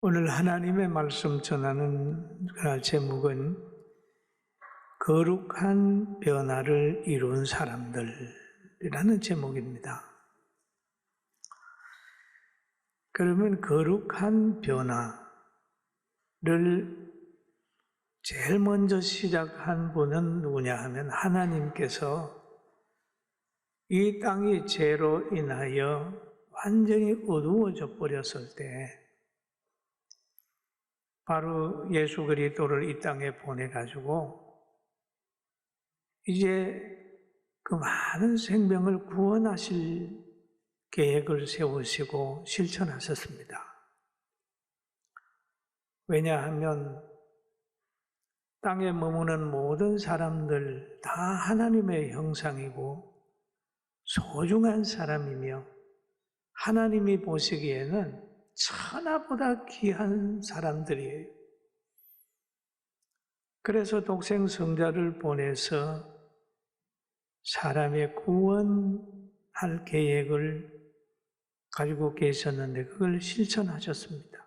오늘 하나님의 말씀 전하는 제목은 거룩한 변화를 이룬 사람들이라는 제목입니다. 그러면 거룩한 변화를 제일 먼저 시작한 분은 누구냐 하면 하나님께서 이 땅이 죄로 인하여 완전히 어두워져 버렸을 때 바로 예수 그리스도를 이 땅에 보내가지고 이제 그 많은 생명을 구원하실 계획을 세우시고 실천하셨습니다. 왜냐하면 땅에 머무는 모든 사람들 다 하나님의 형상이고 소중한 사람이며 하나님이 보시기에는 천하보다 귀한 사람들이에요. 그래서 독생 성자를 보내서 사람의 구원할 계획을 가지고 계셨는데 그걸 실천하셨습니다.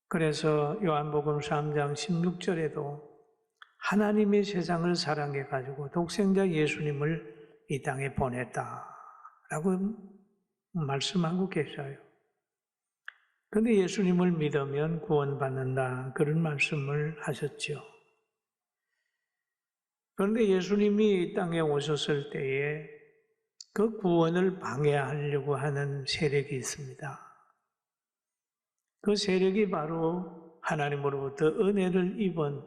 그래서 요한복음 3장 16절에도 하나님이 세상을 사랑해 가지고 독생자 예수님을 이 땅에 보냈다라고 말씀하고 계셔요. 그런데 예수님을 믿으면 구원받는다 그런 말씀을 하셨죠. 그런데 예수님이 이 땅에 오셨을 때에 그 구원을 방해하려고 하는 세력이 있습니다. 그 세력이 바로 하나님으로부터 은혜를 입은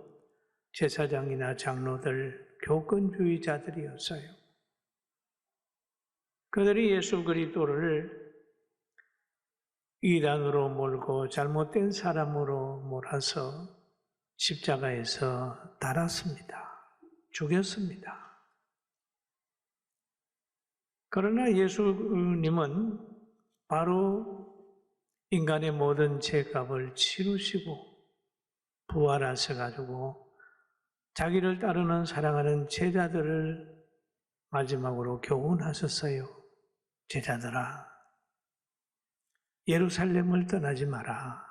제사장이나 장로들, 교권주의자들이었어요. 그들이 예수 그리스도를 이단으로 몰고 잘못된 사람으로 몰아서 십자가에서 달았습니다. 죽였습니다. 그러나 예수님은 바로 인간의 모든 죄값을 치르시고 부활하셔가지고 자기를 따르는 사랑하는 제자들을 마지막으로 교훈하셨어요. 제자들아, 예루살렘을 떠나지 마라.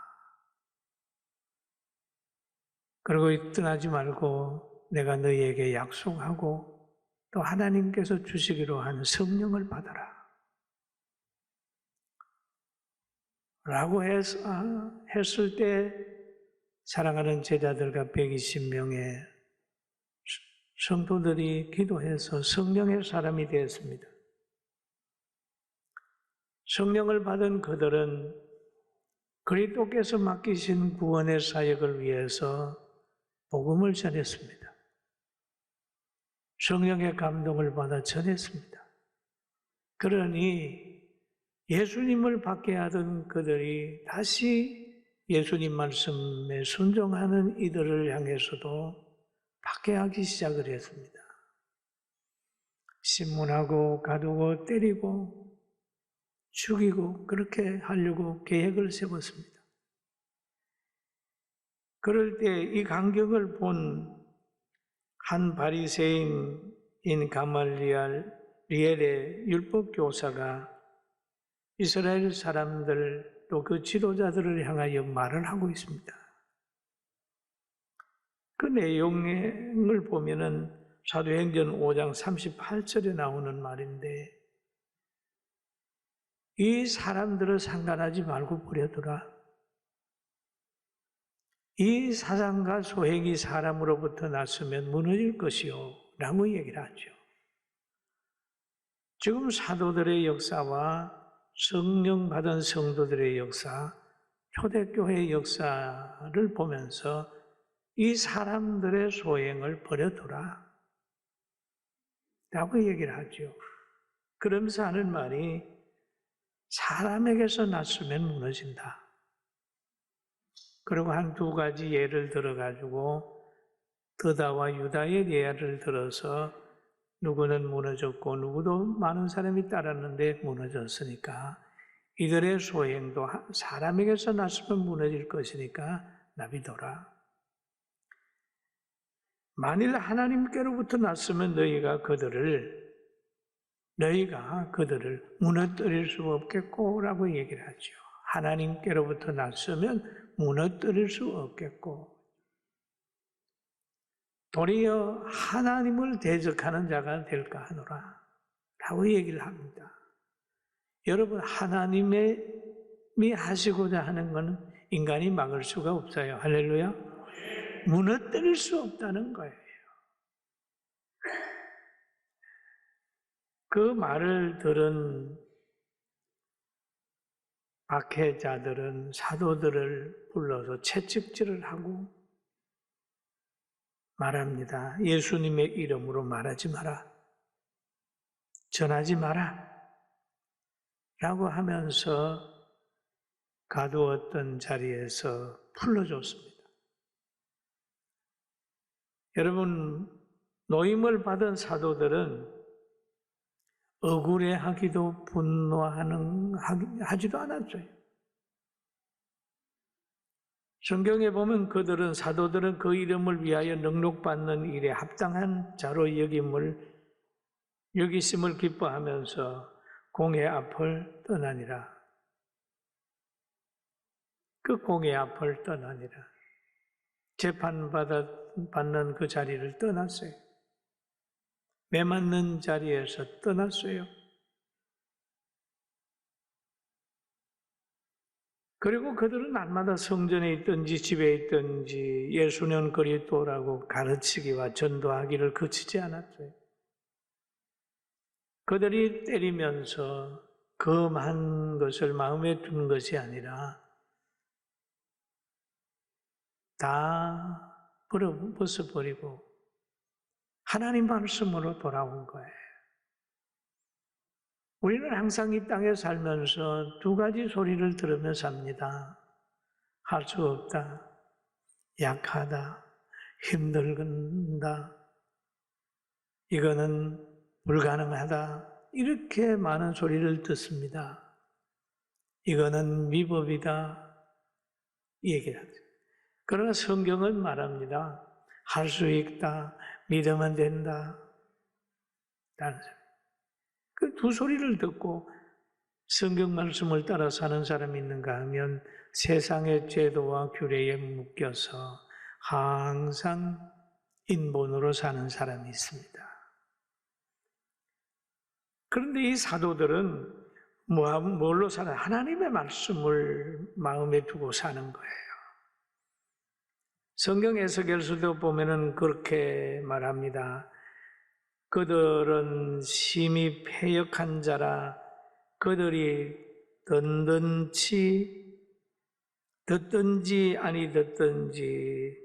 그리고 떠나지 말고 내가 너희에게 약속하고 또 하나님께서 주시기로 한 성령을 받아라. 라고 했을 때 사랑하는 제자들과 120명의 성도들이 기도해서 성령의 사람이 되었습니다. 성령을 받은 그들은 그리스도께서 맡기신 구원의 사역을 위해서 복음을 전했습니다. 성령의 감동을 받아 전했습니다. 그러니 예수님을 받게 하던 그들이 다시 예수님 말씀에 순종하는 이들을 향해서도 받게 하기 시작을 했습니다. 신문하고 가두고 때리고 죽이고 그렇게 하려고 계획을 세웠습니다. 그럴 때 이 광경을 본 한 바리새인인 가말리엘의 율법 교사가 이스라엘 사람들 또 그 지도자들을 향하여 말을 하고 있습니다. 그 내용을 보면은 사도행전 5장 38절에 나오는 말인데 이 사람들을 상관하지 말고 버려두라. 이 사상과 소행이 사람으로부터 났으면 무너질 것이요 라고 얘기를 하죠. 지금 사도들의 역사와 성령 받은 성도들의 역사, 초대교회의 역사를 보면서 이 사람들의 소행을 버려두라 라고 얘기를 하죠. 그러면서 하는 말이 사람에게서 났으면 무너진다. 그리고 한 두 가지 예를 들어가지고 드다와 유다의 예를 들어서 누구는 무너졌고 누구도 많은 사람이 따랐는데 무너졌으니까 이들의 소행도 사람에게서 났으면 무너질 것이니까 나비둬라. 만일 하나님께로부터 났으면 너희가 그들을 무너뜨릴 수 없겠고 라고 얘기를 하죠. 하나님께로부터 났으면 무너뜨릴 수 없겠고 도리어 하나님을 대적하는 자가 될까 하노라 라고 얘기를 합니다. 여러분, 하나님이 하시고자 하는 것은 인간이 막을 수가 없어요. 할렐루야. 무너뜨릴 수 없다는 거예요. 그 말을 들은 박해자들은 사도들을 불러서 채찍질을 하고 말합니다. 예수님의 이름으로 말하지 마라. 전하지 마라. 라고 하면서 가두었던 자리에서 풀어줬습니다. 여러분, 노임을 받은 사도들은 억울해하기도 분노하지도 않았어요. 성경에 보면 그들은 사도들은 그 이름을 위하여 능력받는 일에 합당한 자로 여기심을 기뻐하면서 공의 앞을 떠나니라. 그 공의 앞을 떠나니라. 재판받는 그 자리를 떠났어요. 매맞는 자리에서 떠났어요. 그리고 그들은 날마다 성전에 있든지 집에 있든지 예수는 그리스도라고 가르치기와 전도하기를 그치지 않았어요. 그들이 때리면서 금한 것을 마음에 둔 것이 아니라 다 벗어버리고 하나님 말씀으로 돌아온 거예요. 우리는 항상 이 땅에 살면서 두 가지 소리를 들으며 삽니다. 할 수 없다, 약하다, 힘들다, 이거는 불가능하다, 이렇게 많은 소리를 듣습니다. 이거는 미법이다, 이 얘기를 하죠. 그러나 성경은 말합니다. 할 수 있다, 믿으면 된다. 그 두 소리를 듣고 성경 말씀을 따라 사는 사람이 있는가 하면 세상의 제도와 규례에 묶여서 항상 인본으로 사는 사람이 있습니다. 그런데 이 사도들은 뭘로 살아요? 하나님의 말씀을 마음에 두고 사는 거예요. 성경 에스겔서도 보면은 그렇게 말합니다. 그들은 심히 패역한 자라 그들이 듣든지 아니 듣든지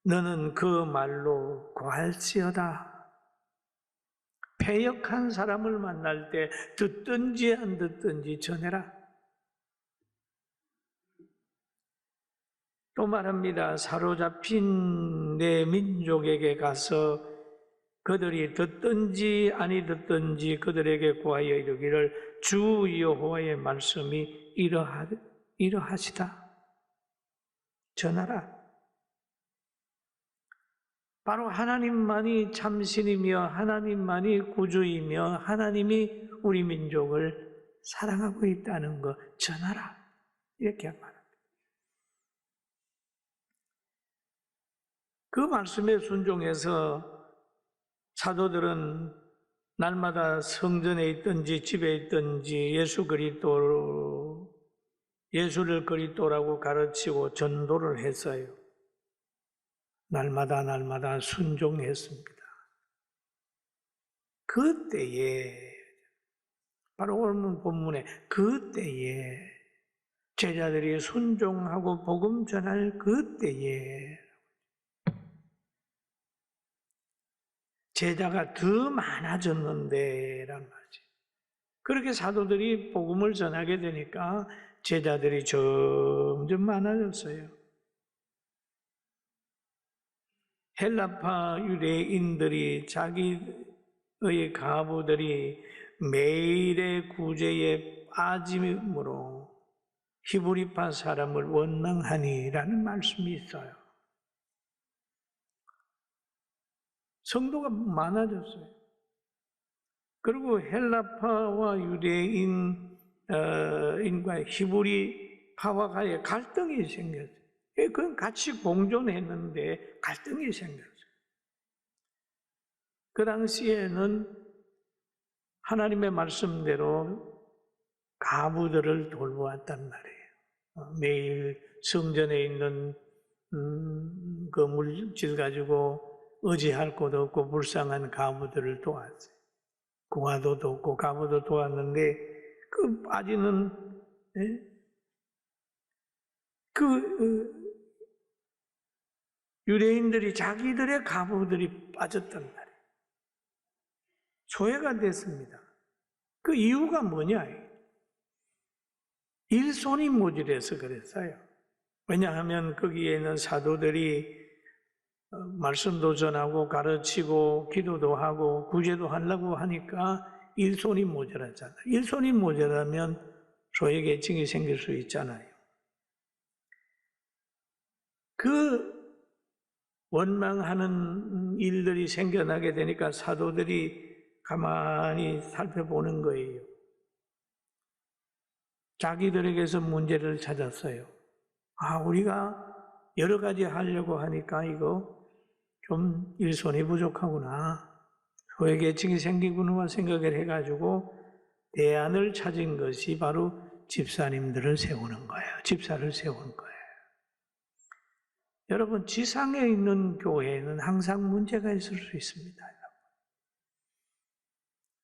너는 그 말로 고할지어다. 패역한 사람을 만날 때 듣든지 안 듣든지 전해라. 또 말합니다. 사로잡힌 내 민족에게 가서 그들이 듣든지 아니 듣든지 그들에게 구하여 이르기를 주 여호와의 말씀이 이러하시다. 전하라. 바로 하나님만이 참신이며 하나님만이 구주이며 하나님이 우리 민족을 사랑하고 있다는 것 전하라. 이렇게 말합니다. 그 말씀에 순종해서 사도들은 날마다 성전에 있든지 집에 있든지 예수를 그리스도라고 가르치고 전도를 했어요. 날마다 순종했습니다. 그때에 바로 오늘 본문에 그때에 제자들이 순종하고 복음 전할 그때에 제자가 더 많아졌는데 라는 말이지. 그렇게 사도들이 복음을 전하게 되니까 제자들이 점점 많아졌어요. 헬라파 유대인들이 자기의 가부들이 매일의 구제에 빠짐으로 히브리파 사람을 원망하니라는 말씀이 있어요. 성도가 많아졌어요. 그리고 헬라파와 유대인 인과 히브리파와 간에 갈등이 생겼어요. 그건 같이 공존했는데 갈등이 생겼어요. 그 당시에는 하나님의 말씀대로 가부들을 돌보았단 말이에요. 매일 성전에 있는 그 물질 가지고 의지할 곳도 없고 불쌍한 가부들을 도왔어요. 고아도 돕고 가부도 도왔는데 그 빠지는 유대인들이 자기들의 가부들이 빠졌단 말이에요. 소외가 됐습니다. 그 이유가 뭐냐? 일손이 모자라서 그랬어요. 왜냐하면 거기에 있는 사도들이 말씀도 전하고 가르치고 기도도 하고 구제도 하려고 하니까 일손이 모자랐잖아요. 일손이 모자라면 소외계층이 생길 수 있잖아요. 그 원망하는 일들이 생겨나게 되니까 사도들이 가만히 살펴보는 거예요. 자기들에게서 문제를 찾았어요. 우리가 여러 가지 하려고 하니까 이거 좀 일손이 부족하구나. 소외계층이 생기구나 생각을 해가지고 대안을 찾은 것이 바로 집사님들을 세우는 거예요. 집사를 세운 거예요. 여러분, 지상에 있는 교회에는 항상 문제가 있을 수 있습니다.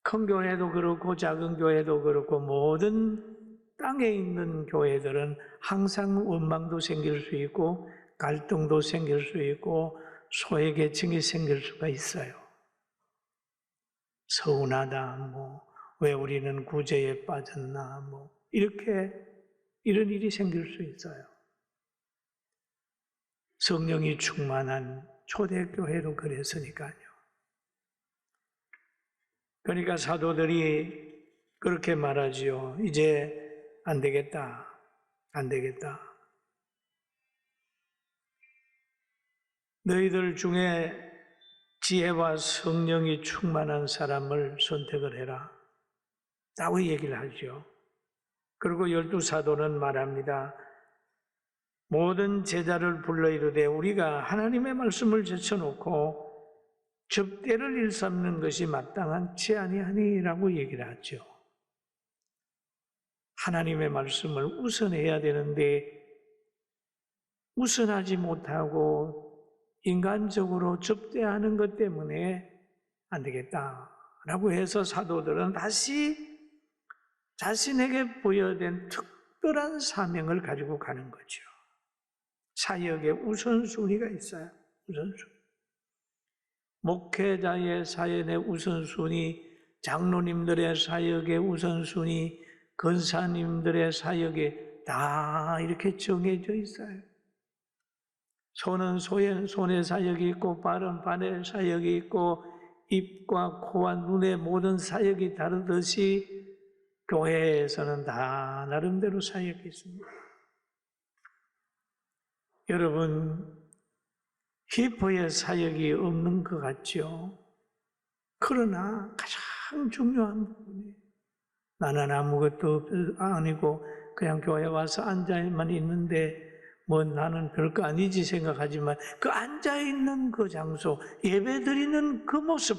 큰 교회도 그렇고 작은 교회도 그렇고 모든 땅에 있는 교회들은 항상 원망도 생길 수 있고 갈등도 생길 수 있고 소외계층이 생길 수가 있어요. 서운하다, 왜 우리는 구제에 빠졌나, 이런 일이 생길 수 있어요. 성령이 충만한 초대교회로 그랬으니까요. 그러니까 사도들이 그렇게 말하지요. 이제 안 되겠다. 안 되겠다. 너희들 중에 지혜와 성령이 충만한 사람을 선택을 해라. 라고 얘기를 하죠. 그리고 12사도는 말합니다. 모든 제자를 불러 이르되 우리가 하나님의 말씀을 제쳐놓고 접대를 일삼는 것이 마땅하지 아니하니라고 얘기를 하죠. 하나님의 말씀을 우선해야 되는데 우선하지 못하고 인간적으로 접대하는 것 때문에 안 되겠다라고 해서 사도들은 다시 자신에게 부여된 특별한 사명을 가지고 가는 거죠. 사역의 우선순위가 있어요. 우선순위. 목회자의 사역의 우선순위, 장로님들의 사역의 우선순위, 권사님들의 사역에 다 이렇게 정해져 있어요. 손은 손의 사역이 있고 발은 발의 사역이 있고 입과 코와 눈의 모든 사역이 다르듯이 교회에서는 다 나름대로 사역이 있습니다. 여러분, 히퍼의 사역이 없는 것 같죠? 그러나 가장 중요한 부분이 나는 아무것도 아니고 그냥 교회 와서 앉아만 있는데 나는 별거 아니지 생각하지만 그 앉아있는 그 장소, 예배드리는 그 모습,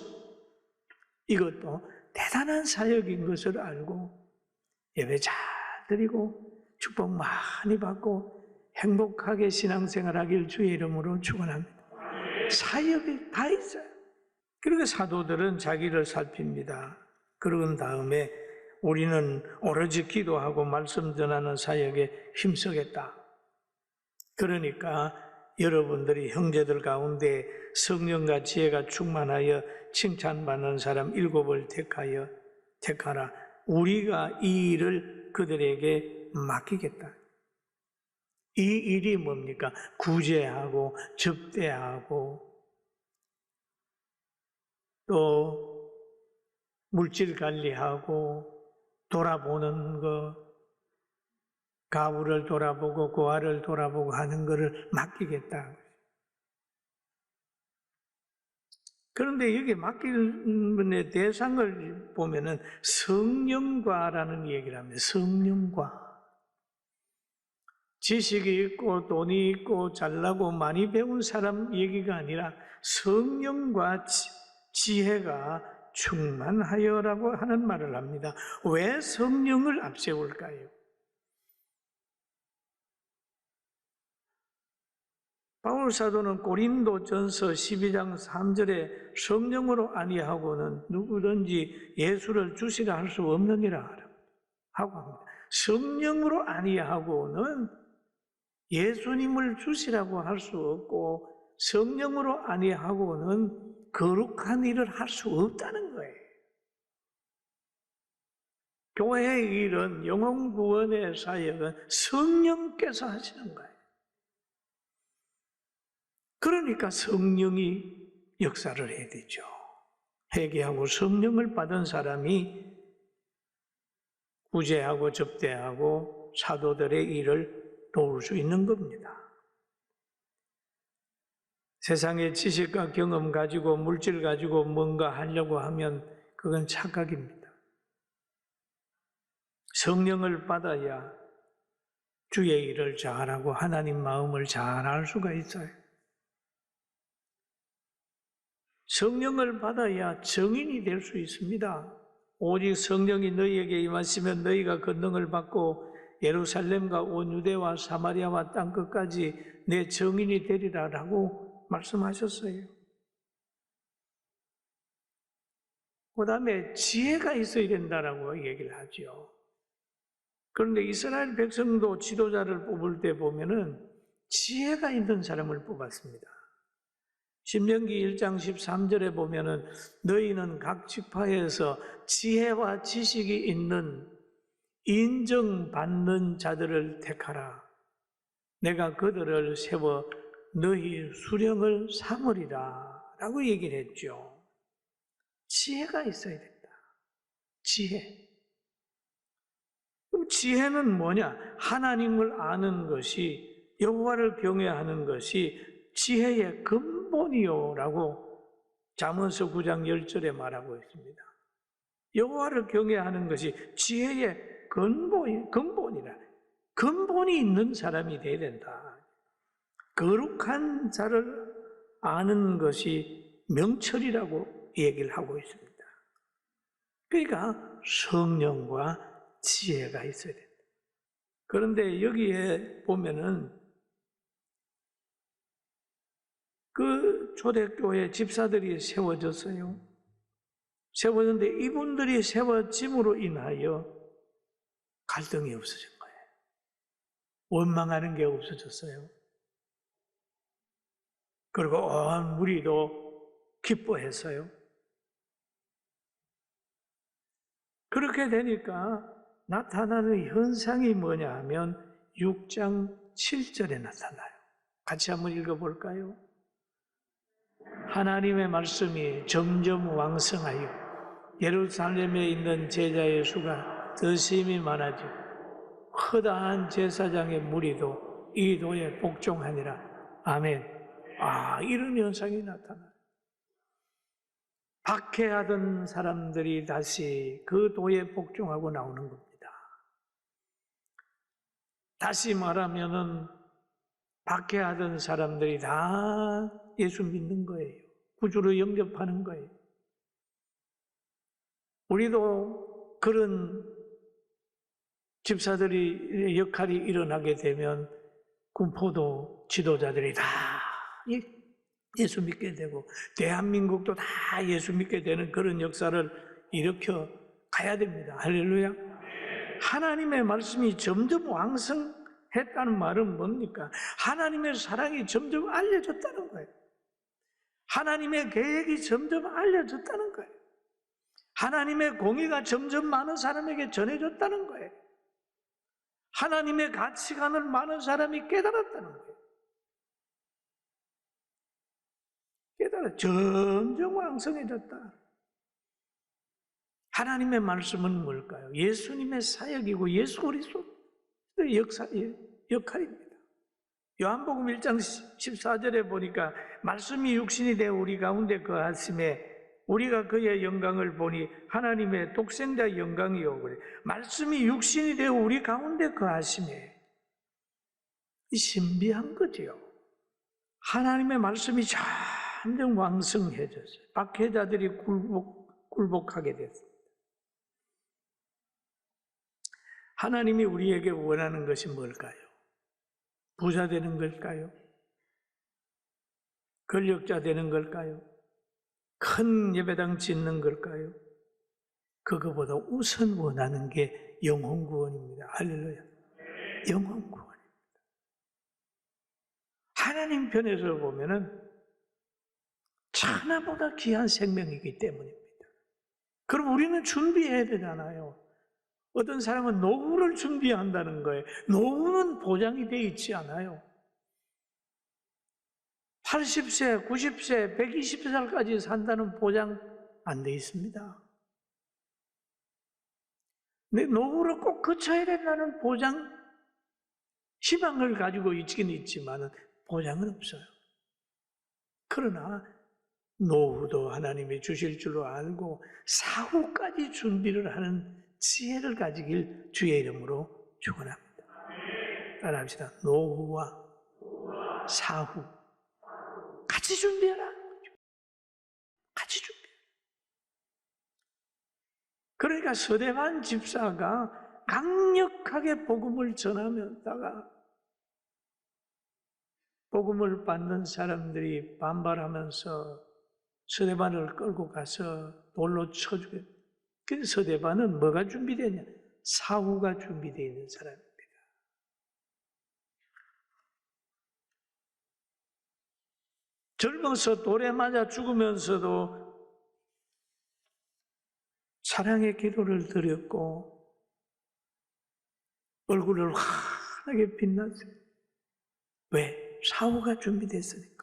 이것도 대단한 사역인 것을 알고 예배 잘 드리고 축복 많이 받고 행복하게 신앙생활하길 주의 이름으로 축원합니다. 사역이 다 있어요. 그리고 사도들은 자기를 살핍니다. 그런 다음에 우리는 오로지 기도하고 말씀 전하는 사역에 힘쓰겠다. 그러니까 여러분들이 형제들 가운데 성령과 지혜가 충만하여 칭찬받는 사람 7을 택하라. 우리가 이 일을 그들에게 맡기겠다. 이 일이 뭡니까? 구제하고 접대하고 또 물질 관리하고 돌아보는 거, 가부를 돌아보고 고아를 돌아보고 하는 것을 맡기겠다. 그런데 여기 맡기는 분의 대상을 보면은 성령과라는 얘기를 합니다. 성령과. 지식이 있고 돈이 있고 잘나고 많이 배운 사람 얘기가 아니라 성령과 지혜가 충만하여라고 하는 말을 합니다. 왜 성령을 앞세울까요? 바울 사도는 고린도전서 12장 3절에 성령으로 아니하고는 누구든지 예수를 주시라 할 수 없느니라 하고 합니다. 성령으로 아니하고는 예수님을 주시라고 할 수 없고 성령으로 아니하고는 거룩한 일을 할 수 없다는 거예요. 교회의 일은 영혼 구원의 사역은 성령께서 하시는 거예요. 그러니까 성령이 역사를 해야 되죠. 회개하고 성령을 받은 사람이 구제하고 접대하고 사도들의 일을 도울 수 있는 겁니다. 세상의 지식과 경험 가지고 물질 가지고 뭔가 하려고 하면 그건 착각입니다. 성령을 받아야 주의 일을 잘하고 하나님 마음을 잘 알 수가 있어요. 성령을 받아야 정인이 될 수 있습니다. 오직 성령이 너희에게 임하시면 너희가 권능을 받고 예루살렘과 온 유대와 사마리아와 땅끝까지 내 정인이 되리라라고 말씀하셨어요. 그 다음에 지혜가 있어야 된다라고 얘기를 하죠. 그런데 이스라엘 백성도 지도자를 뽑을 때 보면은 지혜가 있는 사람을 뽑았습니다. 신명기 1장 13절에 보면은 너희는 각 지파에서 지혜와 지식이 있는 인정받는 자들을 택하라. 내가 그들을 세워 너희 수령을 삼으리라 라고 얘기를 했죠. 지혜가 있어야 된다. 지혜. 그럼 지혜는 뭐냐? 하나님을 아는 것이, 여호와를 경외하는 것이 지혜의 근본이요라고 잠언서 9장 10절에 말하고 있습니다. 여호와를 경외하는 것이 지혜의 근본이라. 근본이 있는 사람이 되어야 된다. 거룩한 자를 아는 것이 명철이라고 얘기를 하고 있습니다. 그러니까 성령과 지혜가 있어야 된다. 그런데 여기에 보면은 그 초대교회 집사들이 세워졌어요. 세워졌는데 이분들이 세워짐으로 인하여 갈등이 없어진 거예요. 원망하는 게 없어졌어요. 그리고 온 무리도 기뻐했어요. 그렇게 되니까 나타나는 현상이 뭐냐 하면 6장 7절에 나타나요. 같이 한번 읽어볼까요? 하나님의 말씀이 점점 왕성하여 예루살렘에 있는 제자의 수가 더 심히 많아지고 허다한 제사장의 무리도 이 도에 복종하니라. 아멘. 이런 현상이 나타나요. 박해하던 사람들이 다시 그 도에 복종하고 나오는 겁니다. 다시 말하면은 박해하던 사람들이 다 예수 믿는 거예요. 구주로 영접하는 거예요. 우리도 그런 집사들이 역할이 일어나게 되면 군포도 지도자들이 다 예수 믿게 되고 대한민국도 다 예수 믿게 되는 그런 역사를 일으켜 가야 됩니다. 할렐루야. 하나님의 말씀이 점점 왕성했다는 말은 뭡니까? 하나님의 사랑이 점점 알려졌다는 거예요. 하나님의 계획이 점점 알려졌다는 거예요. 하나님의 공의가 점점 많은 사람에게 전해졌다는 거예요. 하나님의 가치관을 많은 사람이 깨달았다는 거예요. 점점 왕성해졌다. 하나님의 말씀은 뭘까요? 예수님의 사역이고 예수 그리스도의 역할입니다. 요한복음 1장 14절에 보니까 말씀이 육신이 되어 우리 가운데 거하심에 우리가 그의 영광을 보니 하나님의 독생자의 영광이요. 그래. 말씀이 육신이 되어 우리 가운데 거하심에 이 신비한 거지요. 하나님의 말씀이 점점 왕성해졌어요. 박해자들이 굴복하게 됐습니다. 하나님이 우리에게 원하는 것이 뭘까요? 부자 되는 걸까요? 권력자 되는 걸까요? 큰 예배당 짓는 걸까요? 그거보다 우선 원하는 게 영혼 구원입니다. 할렐루야. 영혼 구원입니다. 하나님 편에서 보면은 천하보다 귀한 생명이기 때문입니다. 그럼 우리는 준비해야 되잖아요. 어떤 사람은 노후를 준비한다는 거예요. 노후는 보장이 되어 있지 않아요. 80세, 90세, 120살까지 산다는 보장 안 되어 있습니다. 근데 노후를 꼭 거쳐야 된다는 보장, 희망을 가지고 있긴 있지만 보장은 없어요. 그러나 노후도 하나님이 주실 줄로 알고 사후까지 준비를 하는 지혜를 가지길 주의 이름으로 축원합니다. 따라합시다. 노후와 사후 같이 준비하라. 같이 준비하라. 그러니까 서대반 집사가 강력하게 복음을 전하면다가 복음을 받는 사람들이 반발하면서 서대반을 끌고 가서 돌로 쳐주게. 그래서 서대반은 뭐가 준비되냐? 사후가 준비되어 있는 사람입니다. 젊어서 돌에 맞아 죽으면서도 사랑의 기도를 드렸고 얼굴을 환하게 빛났어요. 왜? 사후가 준비됐으니까.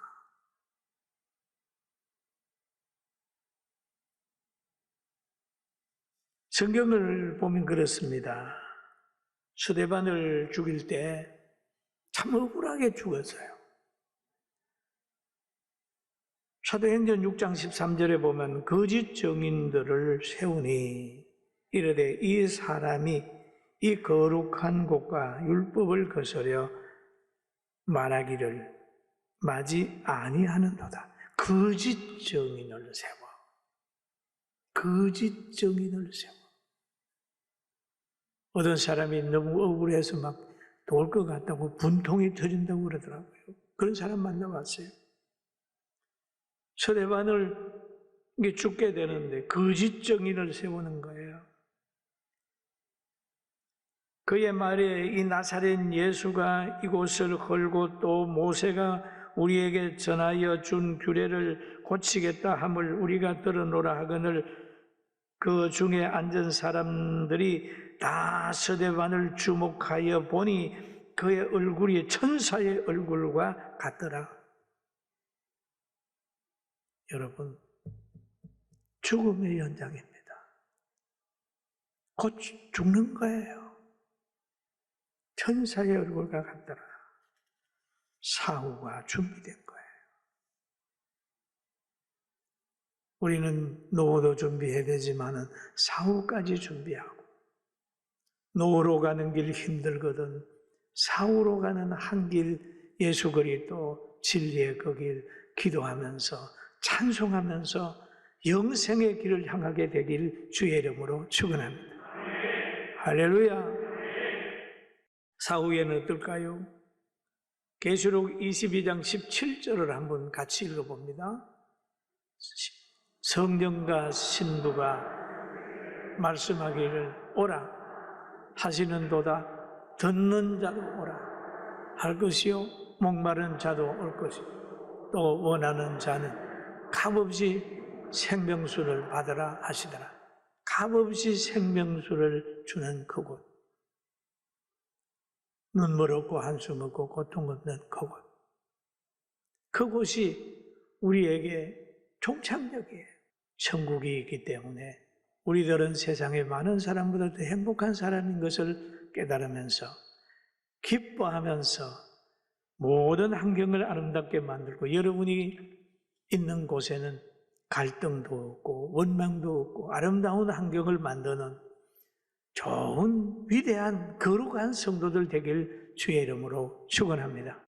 성경을 보면 그렇습니다. 스데반을 죽일 때 참 억울하게 죽었어요. 사도행전 6장 13절에 보면 거짓 증인들을 세우니 이르되 이 사람이 이 거룩한 곳과 율법을 거스려 말하기를 마지 아니하는도다. 거짓 증인을 세워. 거짓 증인을 세워. 어떤 사람이 너무 억울해서 막 도울 것 같다고 분통이 터진다고 그러더라고요. 그런 사람 만나봤어요. 서대반을 죽게 되는데 거짓 증인을 세우는 거예요. 그의 말에 이 나사렛 예수가 이곳을 헐고 또 모세가 우리에게 전하여 준 규례를 고치겠다 함을 우리가 들어노라 하거늘 그 중에 앉은 사람들이 다 서대반을 주목하여 보니 그의 얼굴이 천사의 얼굴과 같더라. 여러분, 죽음의 현장입니다. 곧 죽는 거예요. 천사의 얼굴과 같더라. 사후가 준비된 거예요. 우리는 노후도 준비해야 되지만 사후까지 준비하고 노후로 가는 길 힘들거든 사후로 가는 한 길 예수 그리스도 진리의 그 길 기도하면서 찬송하면서 영생의 길을 향하게 되길 주의 이름으로 축원합니다. 할렐루야. 사후에는 어떨까요? 계시록 22장 17절을 한번 같이 읽어봅니다. 성령과 신부가 말씀하기를 오라 하시는도다. 듣는 자도 오라 할 것이요 목마른 자도 올 것이요 또 원하는 자는 값없이 생명수를 받으라 하시더라. 값없이 생명수를 주는 그곳, 눈물 없고 한숨 없고 고통 없는 그곳, 그곳이 우리에게 종착역이에요. 천국이 있기 때문에 우리들은 세상의 많은 사람보다 더 행복한 사람인 것을 깨달으면서 기뻐하면서 모든 환경을 아름답게 만들고 여러분이 있는 곳에는 갈등도 없고 원망도 없고 아름다운 환경을 만드는 좋은 위대한 거룩한 성도들 되길 주의 이름으로 축원합니다.